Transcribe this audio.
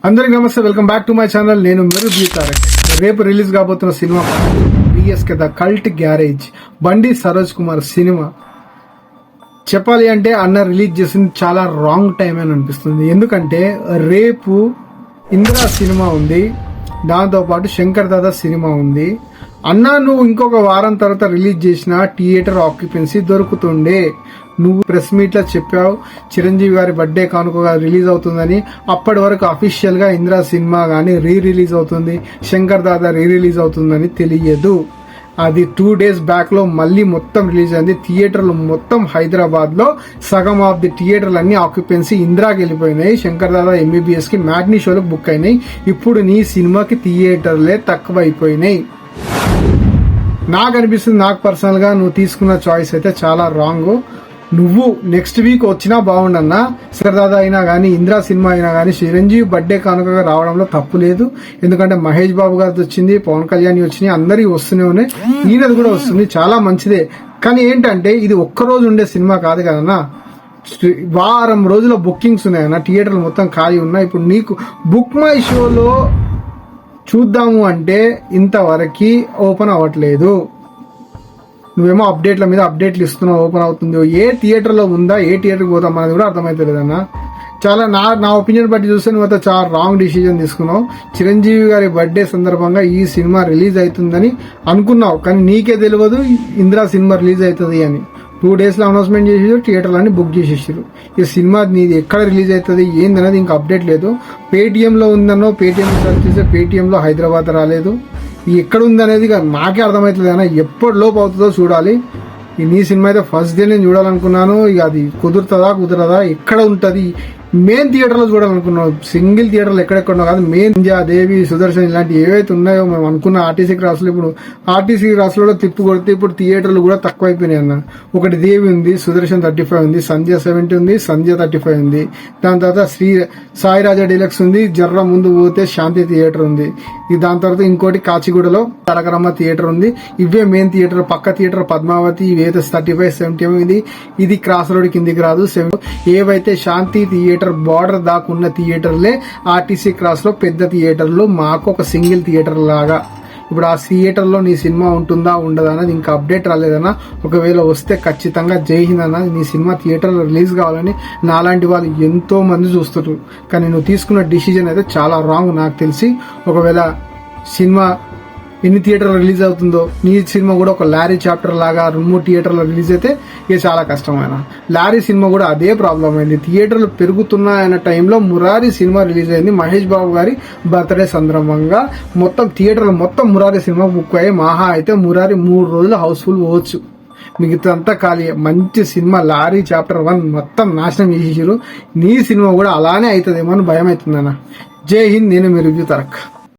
అందరికి నమస్తే, welcome back to my channel. నేను మెరుగు తారక్. రేపు రిలీజ్ కాబోతున్న cinema BSK the cult garage Bandi Saroj Kumar cinema. చెప్పాలి అంటే అన్న రిలీజ్ చేసింది చాలా రాంగ్ టైం అని అనిపిస్తుంది. ఎందుకంటే రేపు ఇందిరా సినిమా ఉంది, దాంతో పాటు శంకర్ దాదా సినిమా ఉంది. అన్న నువ్వు ఇంకొక వారం తర్వాత రిలీజ్ చేసిన థియేటర్ ఆక్యుపెన్సీ దొరుకుతుండే. నువ్వు ప్రెస్ మీట్ లో చెప్పావు చిరంజీవి గారి బర్త్డే కానుకగా రిలీజ్ అవుతుందని. అప్పటి వరకు అఫీషియల్ గా ఇందిరా సినిమా గానీ రీ రిలీజ్ అవుతుంది, శంకర్ దాదా రీ రిలీజ్ అవుతుందని తెలియదు. అది 2 days బ్యాక్ లో మళ్ళీ మొత్తం రిలీజ్ అయింది. థియేటర్లు మొత్తం హైదరాబాద్ లో సగం ఆఫ్ ది థియేటర్లు అన్ని ఆక్యుపెన్సీ ఇందిరాకి వెళ్ళిపోయినాయి. శంకర్ దాదా ఎంబీబీఎస్ కి మ్యాట్నీ షోలకు బుక్ అయినాయి. ఇప్పుడు నీ సినిమాకి థియేటర్లే తక్కువ అయిపోయినాయి. నాకు అనిపిస్తుంది, నాకు పర్సనల్ గా నువ్వు తీసుకున్న చాయిస్ అయితే చాలా రాంగ్. నువ్వు నెక్స్ట్ వీక్ వచ్చినా బాగుండన్నా. శంకర్ దాదా అయినా గానీ, ఇందిరా సినిమా అయినా గానీ చిరంజీవి బర్త్డే కానుకగా రావడంలో తప్పు లేదు. ఎందుకంటే మహేష్ బాబు గారిది వచ్చింది, పవన్ కళ్యాణ్ వచ్చినాయి, అందరికి వస్తూనే ఉన్నాయి. ఈయనది కూడా వస్తుంది, చాలా మంచిదే. కానీ ఏంటంటే ఇది ఒక్కరోజు ఉండే సినిమా కాదు కదన్నా. వారం రోజుల బుకింగ్స్ ఉన్నాయన్న, థియేటర్లు మొత్తం ఖాళీ ఉన్నాయి. ఇప్పుడు నీకు బుక్ మై షోలో చూద్దాము అంటే ఇంతవరకు ఓపెన్ అవ్వట్లేదు. నువ్వేమో అప్డేట్ల మీద అప్డేట్లు ఇస్తున్నావు, ఓపెన్ అవుతుంది. ఏ థియేటర్ లో ఉందా, ఏ థియేటర్కి పోతాం అనేది కూడా అర్థమైతలేదన్న. చాలా నా ఒపీనియన్ బట్టి చూస్తే నువ్వు చాలా రాంగ్ డిసిజన్ తీసుకున్నావు. చిరంజీవి గారి బర్త్డే సందర్భంగా ఈ సినిమా రిలీజ్ అవుతుందని అనుకున్నావు, కానీ నీకే తెలియదు ఇందిరా సినిమా రిలీజ్ అవుతుంది అని. 2 days లో అనౌన్స్మెంట్ చేసేసారు, థియేటర్లన్నీ బుక్ చేసేసారు. ఈ సినిమా నీది ఎక్కడ రిలీజ్ అవుతుంది ఏందనేది ఇంకా అప్డేట్ లేదు. పేటీఎంలో ఉందన్నో, పేటీఎం సర్చ్ చేస్తే పేటీఎంలో హైదరాబాద్ రాలేదు. ఎక్కడ ఉందనేది నాకే అర్థమవుతుంది అన్న. ఎప్పటి లోపు అవుతుందో చూడాలి. నీ సినిమా అయితే ఫస్ట్ డే నేను చూడాలనుకున్నాను. ఇక అది కుదరదా ఎక్కడ ఉంటుంది. మెయిన్ థియేటర్ లో చూడాలనుకున్నాం, సింగిల్ థియేటర్లు ఎక్కడెక్కడో కాదు. మెయిన్ దేవి, సుదర్శన్ ఇలాంటి ఏవైతే ఉన్నాయో మేము అనుకున్న ఆర్టీసీ క్రాస్ లో, ఇప్పుడు ఆర్టీసీ క్రాస్ లో తిప్పు కొడితే ఇప్పుడు థియేటర్లు కూడా తక్కువైపోయినాయి అన్న. ఒకటి దేవి ఉంది, సుదర్శన్ 35 ఉంది, సంధ్య 70 ఉంది, సంధ్య 35 ఉంది. దాని తర్వాత సాయి రాజా డీలక్స్ ఉంది, జర్ర ముందు పోతే శాంతి థియేటర్ ఉంది. దాని తర్వాత ఇంకోటి కాచిగూడలో తరకరమ్మ థియేటర్ ఉంది. ఇవే మెయిన్ థియేటర్. పక్క థియేటర్ పద్మావతి, ఇవైతే 35, 70 ఇది క్రాస్ రోడ్ కిందికి రాదు. ఏవైతే శాంతి థియేటర్ బార్డర్ దాకున్న థియేటర్లే ఆర్టీసీ క్రాస్ లో పెద్ద థియేటర్లు. మాకు ఒక సింగిల్ థియేటర్ లాగా. ఇప్పుడు ఆ థియేటర్ లో నీ సినిమా ఉంటుందా ఉండదా అన్నది ఇంకా అప్డేట్ రాలేదన్నా. ఒకవేళ వస్తే ఖచ్చితంగా జై హింద్ అన్న. నీ సినిమా థియేటర్ లో రిలీజ్ కావాలని నాలాంటి వాళ్ళు ఎంతో మంది చూస్తారు. కానీ నువ్వు తీసుకున్న డిసిజన్ అయితే చాలా రాంగ్ నాకు తెలిసి. ఒకవేళ సినిమా ఎన్ని థియేటర్లో రిలీజ్ అవుతుందో, నీ సినిమా కూడా ఒక లారీ చాప్టర్ లాగా 2-3 థియేటర్లో రిలీజ్ అయితే ఇక చాలా కష్టమైన. లారీ సినిమా కూడా అదే ప్రాబ్లం అయింది. థియేటర్లు పెరుగుతున్నాయన్న టైంలో మురారి సినిమా రిలీజ్ అయింది. మహేష్ బాబు గారి బర్త్డే సందర్భంగా మొత్తం థియేటర్లు మొత్తం మురారి సినిమా బుక్ అయ్యి మహా అయితే మురారి 3 రోజులు హౌస్ఫుల్ పోవచ్చు. మిగతా అంతా ఖాళీ. మంచి సినిమా లారీ చాప్టర్ 1 మొత్తం నాశనం చేసేసారు. నీ సినిమా కూడా అలానే అవుతుందేమో అని భయం అవుతుందన్న. జై హింద్. నేను మీ రివ్యూ తారక్.